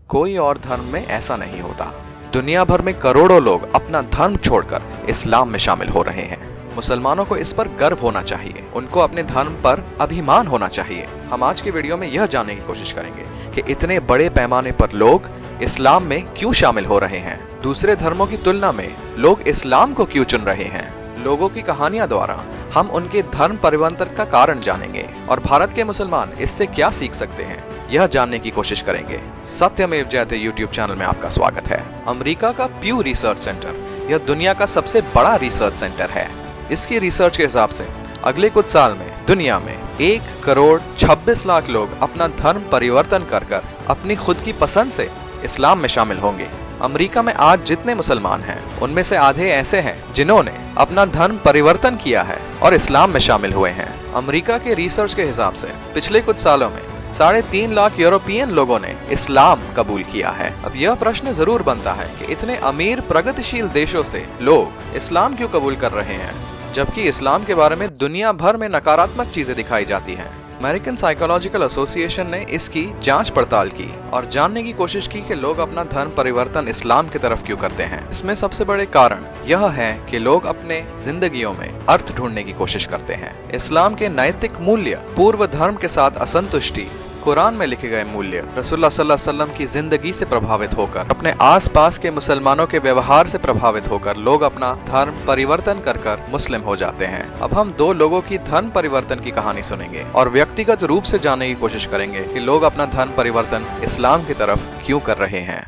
कोई और धर्म में ऐसा नहीं होता। दुनिया भर में करोड़ों लोग अपना धर्म छोड़कर इस्लाम में शामिल हो रहे हैं। मुसलमानों को इस पर गर्व होना चाहिए, उनको अपने धर्म पर अभिमान होना चाहिए। हम आज की वीडियो में यह जानने की कोशिश करेंगे कि इतने बड़े पैमाने पर लोग इस्लाम में क्यों शामिल हो रहे हैं, दूसरे धर्मों की तुलना में लोग इस्लाम को क्यों चुन रहे हैं। लोगों की कहानियां द्वारा हम उनके धर्म परिवर्तन का कारण जानेंगे और भारत के मुसलमान इससे क्या सीख सकते हैं, यह जानने की कोशिश करेंगे। सत्यमेव जयते यूट्यूब चैनल में आपका स्वागत है। अमेरिका का प्यू रिसर्च सेंटर यह दुनिया का सबसे बड़ा रिसर्च सेंटर है। इसकी रिसर्च के हिसाब से अगले कुछ साल में दुनिया में 1,26,00,000 लोग अपना धर्म परिवर्तन कर अपनी खुद की पसंद से इस्लाम में शामिल होंगे। अमेरिका में आज जितने मुसलमान हैं उनमें से आधे ऐसे हैं जिन्होंने अपना धर्म परिवर्तन किया है और इस्लाम में शामिल हुए हैं। अमेरिका के रिसर्च के हिसाब से पिछले कुछ सालों में 3.5 लाख यूरोपियन लोगों ने इस्लाम कबूल किया है। अब यह प्रश्न जरूर बनता है कि इतने अमीर प्रगतिशील देशों से लोग इस्लाम क्यों कबूल कर रहे हैं, जबकि इस्लाम के बारे में दुनिया भर में नकारात्मक चीजें दिखाई जाती हैं। अमेरिकन साइकोलॉजिकल एसोसिएशन ने इसकी जांच पड़ताल की और जानने की कोशिश की कि लोग अपना धर्म परिवर्तन इस्लाम की तरफ क्यों करते हैं। इसमें सबसे बड़े कारण यह है कि लोग अपने जिंदगियों में अर्थ ढूंढने की कोशिश करते हैं। इस्लाम के नैतिक मूल्य, पूर्व धर्म के साथ असंतुष्टि, कुरान में लिखे गए मूल्य, रसूलुल्लाह सल्लल्लाहु अलैहि वसल्लम की जिंदगी से प्रभावित होकर, अपने आसपास के मुसलमानों के व्यवहार से प्रभावित होकर लोग अपना धर्म परिवर्तन कर मुस्लिम हो जाते हैं। अब हम दो लोगों की धर्म परिवर्तन की कहानी सुनेंगे और व्यक्तिगत रूप से जानने की कोशिश करेंगे कि लोग अपना धर्म परिवर्तन इस्लाम की तरफ क्यों कर रहे हैं।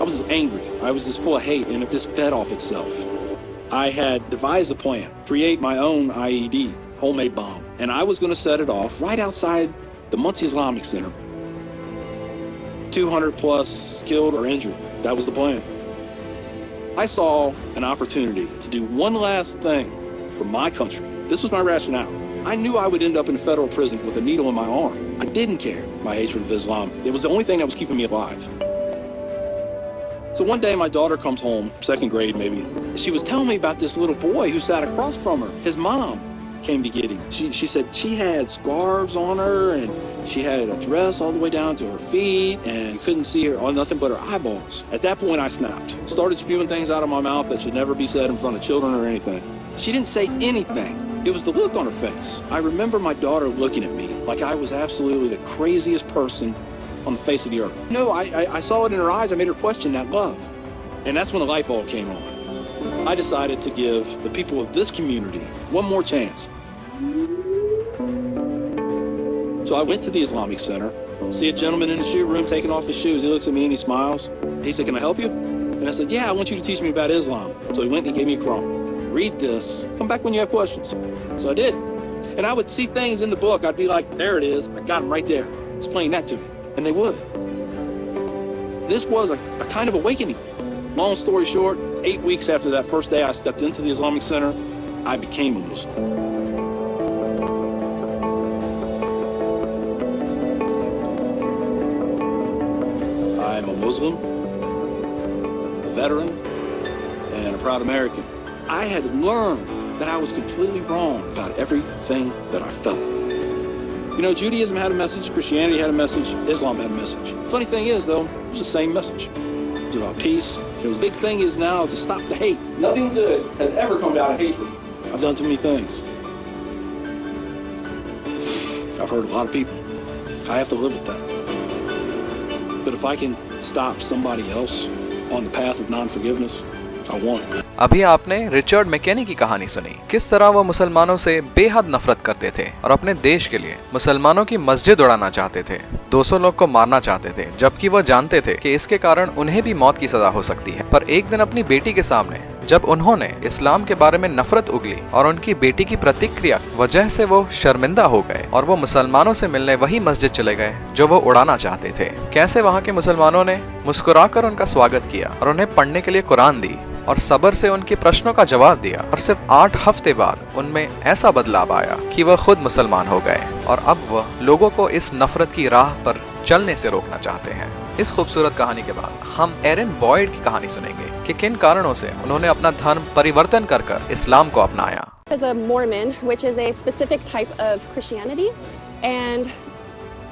I was angry. I was just full of hate, and it just fed off itself. I had devised a plan, create my own IED, homemade bomb, and I was going to set it off right outside the Muncie Islamic Center. 200 plus killed or injured. That was the plan. I saw an opportunity to do one last thing for my country. This was my rationale. I knew I would end up in federal prison with a needle in my arm. I didn't care. My hatred of Islam. It was the only thing that was keeping me alive. So one day my daughter comes home, 2nd grade maybe. She was telling me about this little boy who sat across from her. His mom came to get him. She said she had scarves on her and she had a dress all the way down to her feet and you couldn't see her on nothing but her eyeballs. At that point I snapped. Started spewing things out of my mouth that should never be said in front of children or anything. She didn't say anything. It was the look on her face. I remember my daughter looking at me like I was absolutely the craziest person on the face of the earth. No, I saw it in her eyes. I made her question that love. And that's when the light bulb came on. I decided to give the people of this community one more chance. So I went to the Islamic Center, see a gentleman in the shoe room taking off his shoes. He looks at me and he smiles. He said, "Can I help you?" And I said, "Yeah, I want you to teach me about Islam." So he went and he gave me a Quran. Read this. Come back when you have questions. So I did. And I would see things in the book. I'd be like, there it is. I got them right there. Explain that to me. And they would. This was a kind of awakening. Long story short, 8 weeks after that first day I stepped into the Islamic Center, I became a Muslim. I'm a Muslim, a veteran, and a proud American. I had learned that I was completely wrong about everything that I felt. You know, Judaism had a message, Christianity had a message, Islam had a message. Funny thing is, though, it's the same message. It's about peace. The big thing is now to stop the hate. Nothing good has ever come out of hatred. I've done too many things. I've hurt a lot of people. I have to live with that. But if I can stop somebody else on the path of non-forgiveness, I won. अभी आपने Richard McKenny की कहानी सुनी, किस तरह वो मुसलमानों से बेहद नफरत करते थे और अपने देश के लिए मुसलमानों की मस्जिद उड़ाना चाहते थे, 200 लोग को मारना चाहते थे, जबकि वो जानते थे कि इसके कारण उन्हें भी मौत की सजा हो सकती है। पर एक दिन अपनी बेटी के सामने जब उन्होंने इस्लाम के बारे में नफरत उगली और उनकी बेटी की प्रतिक्रिया वजह से वो शर्मिंदा हो गए और वो मुसलमानों से मिलने वही मस्जिद चले गए जो वो उड़ाना चाहते थे। कैसे वहाँ के मुसलमानों ने मुस्कुराकर उनका स्वागत किया और उन्हें पढ़ने के लिए कुरान दी और सब्र से उनके प्रश्नों का जवाब दिया और सिर्फ 8 हफ्ते बाद उनमें ऐसा बदलाव आया कि वह खुद मुसलमान हो गए और अब वह लोगों को इस नफरत की राह पर चलने से रोकना चाहते हैं। इस खूबसूरत कहानी के बाद हम एरन बॉयड की कहानी सुनेंगे कि किन कारणों से उन्होंने अपना धर्म परिवर्तन कर इस्लाम को अपनाया। As a Mormon, which is a specific type of Christianity, and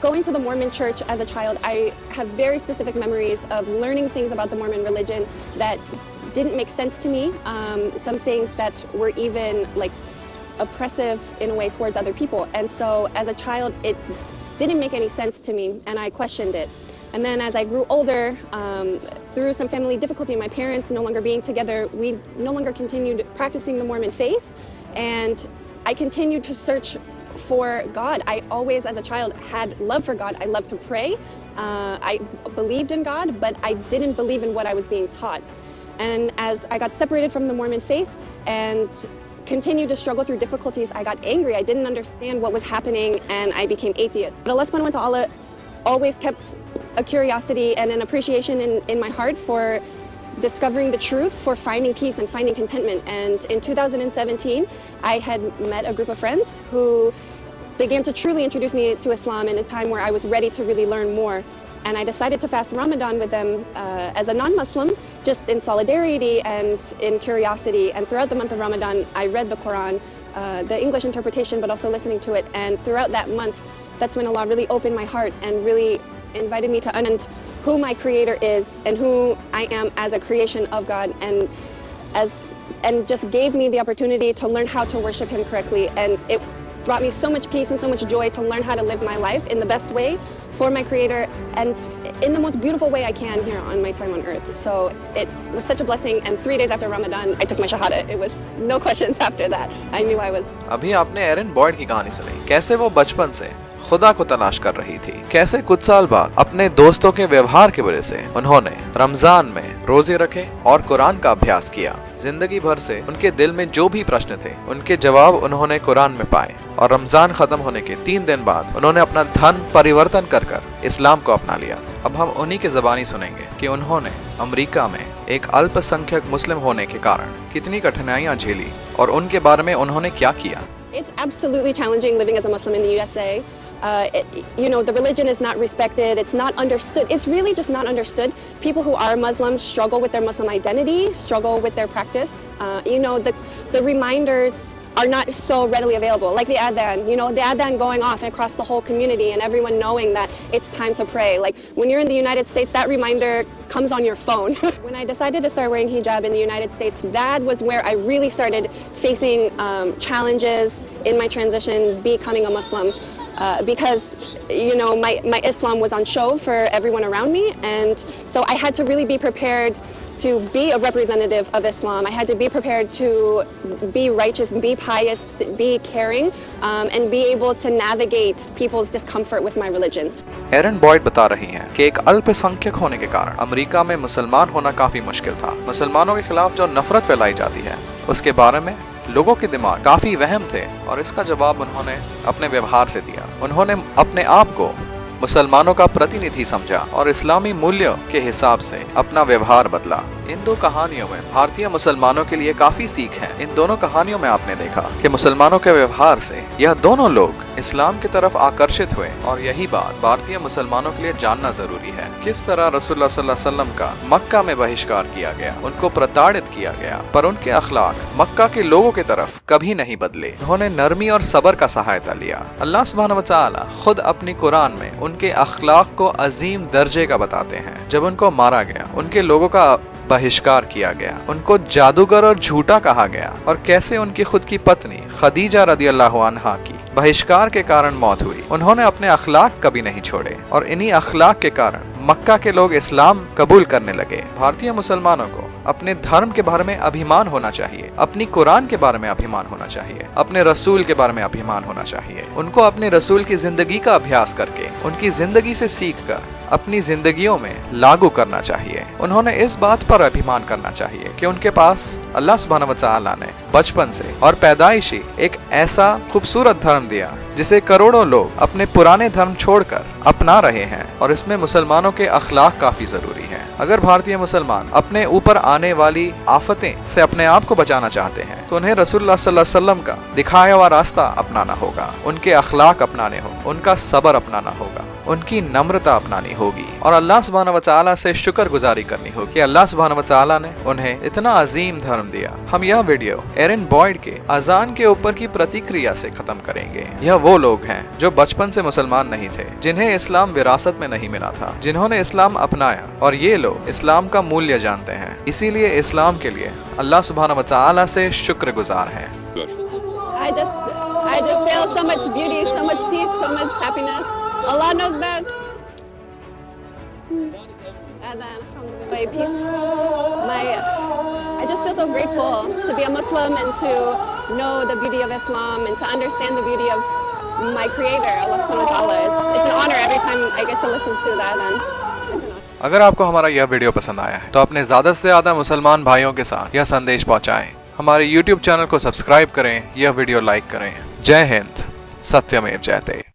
going to the Mormon church as a child, I have very specific memories of learning things about the Mormon religion that didn't make sense to me. Some things that were even like oppressive in a way towards other people. And so as a child, it didn't make any sense to me, and I questioned it. And then as I grew older, through some family difficulty, my parents no longer being together, we no longer continued practicing the Mormon faith, and I continued to search for God. I always, as a child, had love for God. I loved to pray. I believed in God, but I didn't believe in what I was being taught. And as I got separated from the Mormon faith and continued to struggle through difficulties, I got angry. I didn't understand what was happening, and I became atheist. But Allah subhanahu wa ta'ala always kept a curiosity and an appreciation in my heart for discovering the truth, for finding peace and finding contentment. And in 2017, I had met a group of friends who began to truly introduce me to Islam in a time where I was ready to really learn more. And I decided to fast Ramadan with them as a non-Muslim, just in solidarity and in curiosity. And throughout the month of Ramadan, I read the Quran, the English interpretation, but also listening to it. And throughout that month, that's when Allah really opened my heart and really invited me to understand who my Creator is and who I am as a creation of God, and just gave me the opportunity to learn how to worship Him correctly. And it brought me so much peace and so much joy to learn how to live my life in the best way for my Creator and in the most beautiful way I can here on my time on earth. So it was such a blessing, and 3 days after Ramadan, I took my shahada. It was no questions after that. I knew I was. अभी आपने एरन Boyd की कहानी सुनी, कैसे वो बचपन से खुदा को तलाश कर रही थी, कैसे कुछ साल बाद अपने दोस्तों के व्यवहार की वजह से उन्होंने रमजान में रोजे रखे और कुरान का अभ्यास किया। जिंदगी भर से उनके दिल में जो भी प्रश्न थे, उनके जवाब उन्होंने कुरान में पाए, और रमजान खत्म होने के 3 दिन बाद उन्होंने अपना धर्म परिवर्तन कर इस्लाम को अपना लिया। अब हम उन्हीं के ज़बानी सुनेंगे कि उन्होंने अमेरिका में एक अल्पसंख्यक मुस्लिम होने के कारण कितनी कठिनाइयां झेली और उनके बारे में उन्होंने क्या किया। It's absolutely challenging living as a Muslim in the USA. The religion is not respected. It's not understood. It's really just not understood. People who are Muslims struggle with their Muslim identity, struggle with their practice. The reminders are not so readily available, like the adhan. The adhan going off across the whole community and everyone knowing that it's time to pray. Like when you're in the United States, that reminder comes on your phone. When I decided to start wearing hijab in the United States, that was where I really started facing challenges in my transition becoming a Muslim. Because my Islam was on show for everyone around me, and so I had to really be prepared to be a representative of Islam. I had to be prepared to be righteous, be pious, be caring, and be able to navigate people's discomfort with my religion. Aaron Boyd बता रही हैं कि एक अल्पसंख्यक होने के कारण America में मुसलमान होना काफी मुश्किल था। मुसलमानों के खिलाफ जो नफरत फैलाई जाती है, उसके बारे में लोगों के दिमाग काफी वहम थे, और इसका जवाब उन्होंने अपने व्यवहार से दिया। उन्होंने अपने आप को मुसलमानों का प्रतिनिधि समझा और इस्लामी मूल्यों के हिसाब से अपना व्यवहार बदला। इन दो कहानियों में भारतीय मुसलमानों के लिए काफी सीख है। इन दोनों कहानियों में आपने देखा कि मुसलमानों के व्यवहार से यह दोनों लोग इस्लाम की तरफ आकर्षित हुए, और यही बात भारतीय मुसलमानों के लिए जानना जरूरी है। किस तरह रसूलुल्लाह सल्लल्लाहु अलैहि वसल्लम का मक्का में बहिष्कार किया गया, उनको प्रताड़ित किया गया, पर उनके अखलाक मक्का के लोगों की तरफ कभी नहीं बदले। उन्होंने नरमी और सब्र का सहायता लिया। अल्लाह सुब्हानहू व तआला खुद अपनी कुरान में उनके अखलाक को अजीम दर्जे का बताते हैं। जब उनको मारा गया, उनके लोगों का बहिष्कार किया गया, उनको जादूगर और झूठा कहा गया, और कैसे उनकी खुद की पत्नी खदीजा रदियल्लाहु अन्हा की बहिष्कार के कारण मौत हुई। उन्होंने अपने अखलाक कभी नहीं छोड़े, और इन्हीं अखलाक के कारण मक्का के लोग इस्लाम कबूल करने लगे। भारतीय मुसलमानों को अपने धर्म के बारे में अभिमान होना चाहिए, अपनी कुरान के बारे में अभिमान होना चाहिए, अपने रसूल के बारे में अभिमान होना चाहिए। उनको अपने रसूल की जिंदगी का अभ्यास करके, उनकी जिंदगी से सीख कर अपनी जिंदगियों में लागू करना चाहिए। उन्होंने इस बात पर अभिमान करना चाहिए कि उनके पास अल्लाह सुब्हानहू व तआला ने बचपन से और पैदाइशी एक ऐसा खूबसूरत धर्म दिया जिसे करोड़ों लोग अपने पुराने धर्म छोड़कर अपना रहे हैं, और इसमें मुसलमानों के अखलाक काफी जरूरी है। अगर भारतीय मुसलमान अपने ऊपर आने वाली आफतें से अपने आप को बचाना चाहते हैं, तो उन्हें रसूलुल्लाह सल्लल्लाहु अलैहि वसल्लम का दिखाया हुआ रास्ता अपनाना होगा, उनके अखलाक अपनाने होंगे, उनका सब्र अपनाना होगा। उनकी नम्रता अपनानी होगी और अल्लाह सुब्हानहू व तआला से शुक्रगुजारी करनी होगी कि अल्लाह सुब्हानहू व तआला ने उन्हें इतना अजीम धर्म दिया। हम यह वीडियो एरन बॉयड के अजान के ऊपर की प्रतिक्रिया से खत्म करेंगे। यह वो लोग हैं जो बचपन से मुसलमान नहीं थे, जिन्हें इस्लाम विरासत में नहीं मिला था, जिन्होंने इस्लाम अपनाया और ये लोग इस्लाम का मूल्य जानते हैं, इसीलिए इस्लाम के लिए अल्लाह सुब्हानहू व तआला से शुक्रगुजार हैं। I just feel so much beauty, so much peace, so much happiness. Allah knows best. And then, my peace. I just feel so grateful to be a Muslim and to know the beauty of Islam and to understand the beauty of my Creator, Allah subhanahu wa ta'ala. It's an honor every time I get to listen to that. And it's an honor. अगर आपको हमारा यह video पसंद आया है तो अपने ज्यादा से ज्यादा मुसलमान भाइयों के साथ यह संदेश पहुंचाएं। हमारे YouTube चैनल को सब्सक्राइब करें, यह वीडियो लाइक करें। जय हिंद, सत्यमेव जयते।